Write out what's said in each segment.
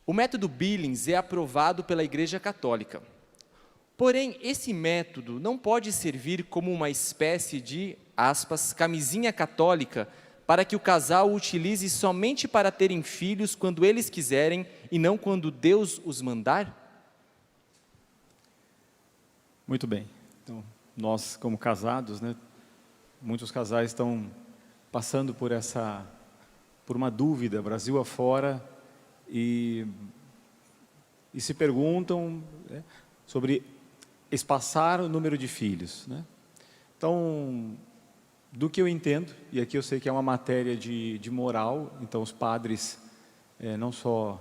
O método Billings é aprovado pela Igreja Católica. Porém, esse método não pode servir como uma espécie de, aspas, camisinha católica para que o casal o utilize somente para terem filhos quando eles quiserem e não quando Deus os mandar? Muito bem. Então, nós como casados, né, muitos casais estão passando por uma dúvida, Brasil afora, e se perguntam, né, sobre espaçar o número de filhos, né? Então, do que eu entendo, e aqui eu sei que é uma matéria de moral, então os padres não só,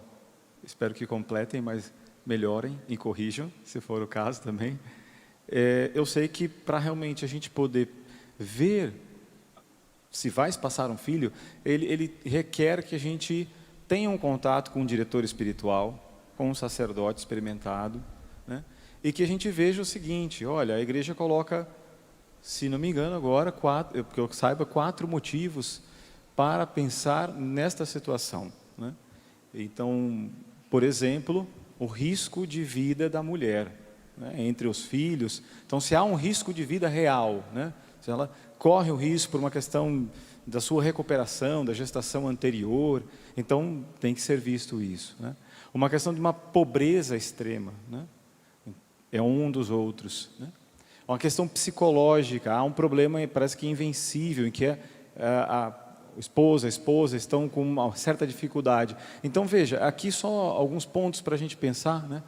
espero que completem, mas melhorem e corrijam, se for o caso também. Eu sei que para realmente a gente poder ver se vai passar um filho, ele requer que a gente tenha um contato com um diretor espiritual, com um sacerdote experimentado, né? E que a gente veja o seguinte: olha, a igreja coloca, se não me engano agora, que eu saiba, 4 motivos para pensar nesta situação, né? Então, por exemplo, o risco de vida da mulher, né, entre os filhos. Então, se há um risco de vida real, né, se ela corre o risco por uma questão da sua recuperação, da gestação anterior, então tem que ser visto isso, né? Uma questão de uma pobreza extrema, né, é um dos outros, né? Uma questão psicológica, há um problema, parece que invencível, em que o esposo, a esposa estão com uma certa dificuldade. Então, veja, aqui só alguns pontos para a gente pensar, né?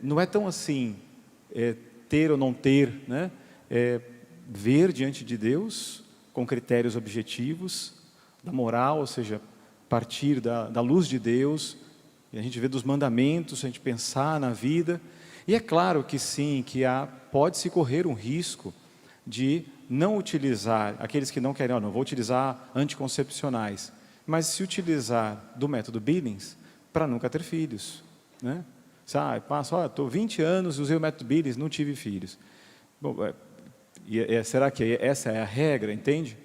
Não é tão assim, ter ou não ter, né? Ver diante de Deus, com critérios objetivos, da moral, ou seja, partir da luz de Deus, e a gente vê dos mandamentos, a gente pensar na vida. E é claro que sim, que pode-se correr um risco de não utilizar, aqueles que não querem, não vou utilizar anticoncepcionais, mas se utilizar do método Billings para nunca ter filhos, né? Estou 20 anos, usei o método Billings, não tive filhos. Bom, será que essa é a regra, entende?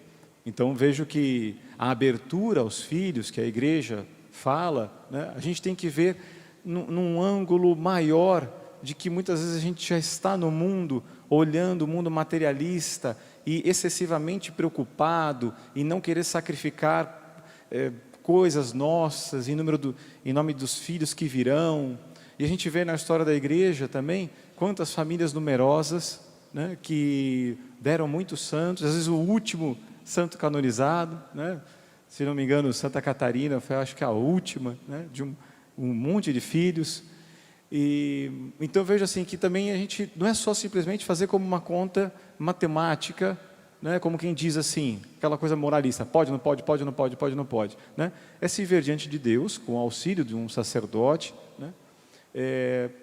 Então vejo que a abertura aos filhos que a igreja fala, né, a gente tem que ver num ângulo maior, de que muitas vezes a gente já está no mundo, olhando o mundo materialista e excessivamente preocupado em não querer sacrificar coisas nossas em nome dos filhos que virão. E a gente vê na história da igreja também quantas famílias numerosas, né, que deram muitos santos, às vezes o último santo canonizado, né, se não me engano Santa Catarina foi, acho que a última, né, de um monte de filhos. E então vejo assim que também a gente não é só simplesmente fazer como uma conta matemática, né, como quem diz assim, aquela coisa moralista, pode, não pode, pode, não pode, pode, não pode, né? É se ver diante de Deus, com o auxílio de um sacerdote, né?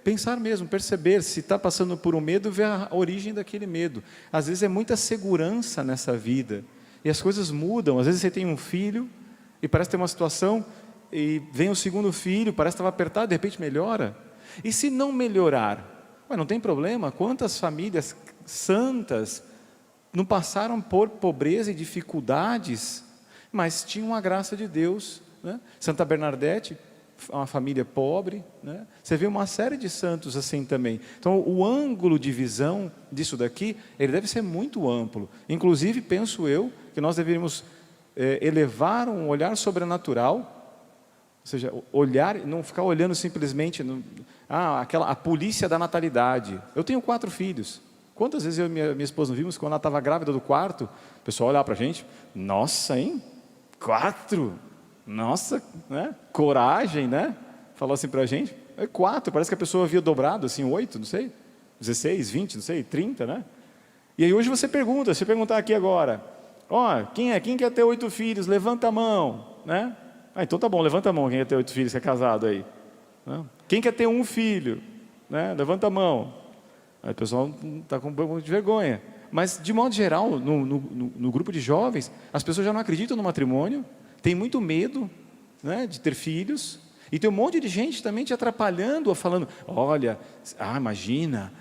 Pensar mesmo, perceber se está passando por um medo, ver a origem daquele medo. Às vezes é muita segurança nessa vida, e as coisas mudam. Às vezes você tem um filho, e parece ter uma situação, e vem o segundo filho, parece que estava apertado, de repente melhora. E se não melhorar? Não tem problema. Quantas famílias santas não passaram por pobreza e dificuldades, mas tinham a graça de Deus, né? Santa Bernadette, uma família pobre, né? Você vê uma série de santos assim também. Então o ângulo de visão disso daqui, ele deve ser muito amplo. Inclusive, penso eu, que nós deveríamos elevar um olhar sobrenatural, ou seja, olhar, não ficar olhando simplesmente a polícia da natalidade. Eu tenho 4 filhos. Quantas vezes eu e minha esposa não vimos, quando ela estava grávida do quarto, o pessoal olhava para a gente, nossa, hein? 4? Nossa, né? Coragem, né? Falou assim para a gente, 4, parece que a pessoa havia dobrado, assim, 8, não sei, 16, 20, não sei, 30, né? E aí hoje você pergunta, se perguntar aqui agora, quem quer ter 8 filhos? Levanta a mão, né? Então tá bom, levanta a mão quem quer ter 8 filhos, que é casado aí, né? Quem quer ter 1 filho, né? Levanta a mão. Aí o pessoal está com um pouco de vergonha. Mas, de modo geral, no grupo de jovens, as pessoas já não acreditam no matrimônio, tem muito medo, né, de ter filhos, e tem um monte de gente também te atrapalhando, falando, olha, imagina,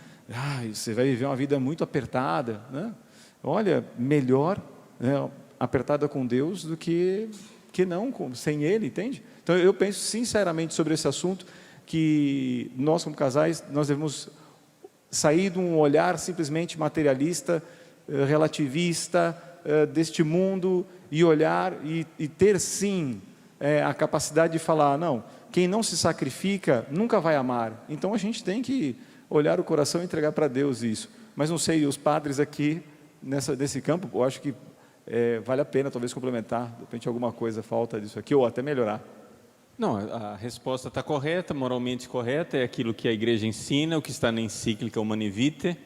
você vai viver uma vida muito apertada, né? Olha, melhor, né, apertada com Deus do que que não sem Ele, entende? Então eu penso sinceramente sobre esse assunto, que nós como casais, nós devemos sair de um olhar simplesmente materialista, relativista, deste mundo, e olhar e ter sim a capacidade de falar, não, quem não se sacrifica nunca vai amar. Então a gente tem que olhar o coração e entregar para Deus isso. Mas não sei, os padres aqui nesse campo, eu acho que vale a pena talvez complementar, de repente alguma coisa falta disso aqui, ou até melhorar. Não, a resposta está correta, moralmente correta, é aquilo que a igreja ensina, o que está na encíclica Humanae Vitae,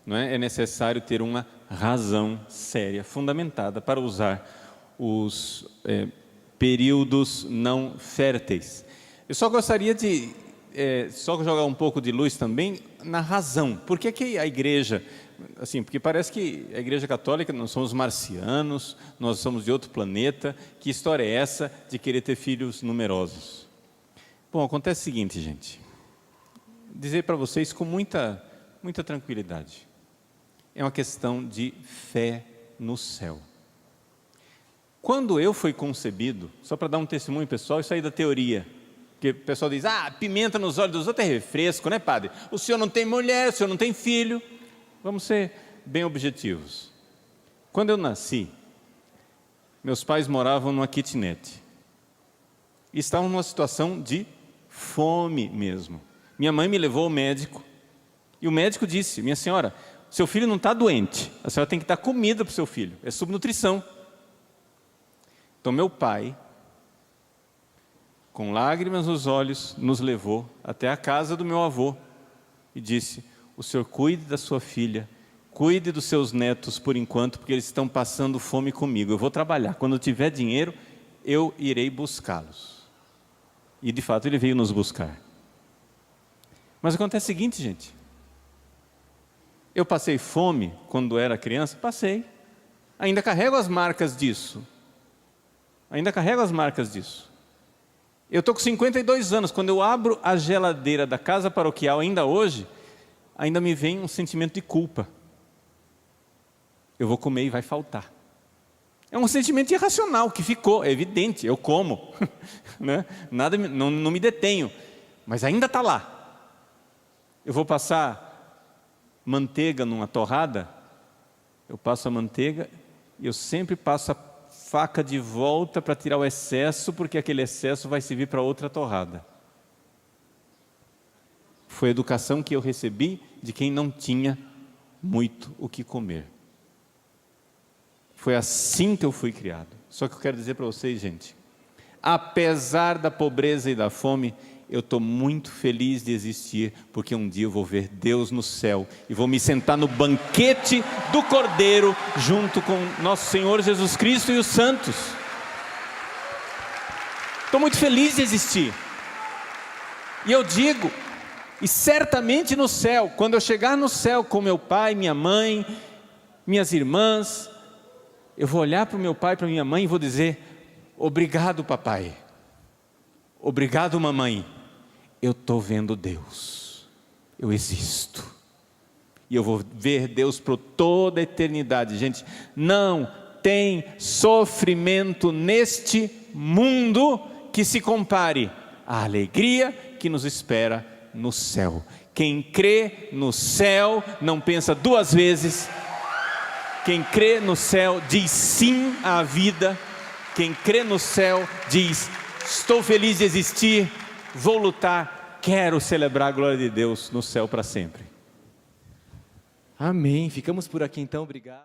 não é? É necessário ter uma razão séria, fundamentada, para usar os períodos não férteis. Eu só gostaria de só jogar um pouco de luz também na razão. Por que a igreja, assim, porque parece que a igreja católica, nós somos marcianos, nós somos de outro planeta, que história é essa de querer ter filhos numerosos? Bom, acontece o seguinte, gente, dizer para vocês com muita tranquilidade, é uma questão de fé no céu. Quando eu fui concebido, só para dar um testemunho pessoal, isso aí da teoria, porque o pessoal diz, pimenta nos olhos dos outros é refresco, né, padre? O senhor não tem mulher, o senhor não tem filho. Vamos ser bem objetivos. Quando eu nasci, meus pais moravam numa kitnet. E estavam numa situação de fome mesmo. Minha mãe me levou ao médico, e o médico disse, minha senhora, seu filho não está doente, a senhora tem que dar comida para o seu filho, é subnutrição. Então meu pai, com lágrimas nos olhos, nos levou até a casa do meu avô e disse, o senhor cuide da sua filha, cuide dos seus netos por enquanto, porque eles estão passando fome comigo, eu vou trabalhar, quando eu tiver dinheiro, eu irei buscá-los. E de fato ele veio nos buscar. Mas acontece o seguinte, gente, eu passei fome quando era criança? Passei, ainda carrego as marcas disso, Eu estou com 52 anos, quando eu abro a geladeira da casa paroquial, ainda hoje, ainda me vem um sentimento de culpa. Eu vou comer e vai faltar. É um sentimento irracional que ficou, é evidente, eu como, né? Nada, não me detenho, mas ainda está lá. Eu vou passar manteiga numa torrada, eu passo a manteiga e eu sempre passo a faca de volta para tirar o excesso, porque aquele excesso vai servir para outra torrada. Foi a educação que eu recebi de quem não tinha muito o que comer. Foi assim que eu fui criado. Só que eu quero dizer para vocês, gente, apesar da pobreza e da fome, eu estou muito feliz de existir, porque um dia eu vou ver Deus no céu e vou me sentar no banquete do Cordeiro junto com nosso Senhor Jesus Cristo e os santos. Estou muito feliz de existir. E eu digo, e certamente no céu, quando eu chegar no céu com meu pai, minha mãe, minhas irmãs, eu vou olhar para o meu pai, para a minha mãe e vou dizer, obrigado papai, obrigado mamãe, eu estou vendo Deus, eu existo, e eu vou ver Deus por toda a eternidade. Gente, não tem sofrimento neste mundo que se compare à alegria que nos espera no céu. Quem crê no céu não pensa duas vezes. Quem crê no céu diz sim à vida. Quem crê no céu diz, estou feliz de existir, vou lutar, quero celebrar a glória de Deus no céu para sempre. Amém. Ficamos por aqui então, obrigado.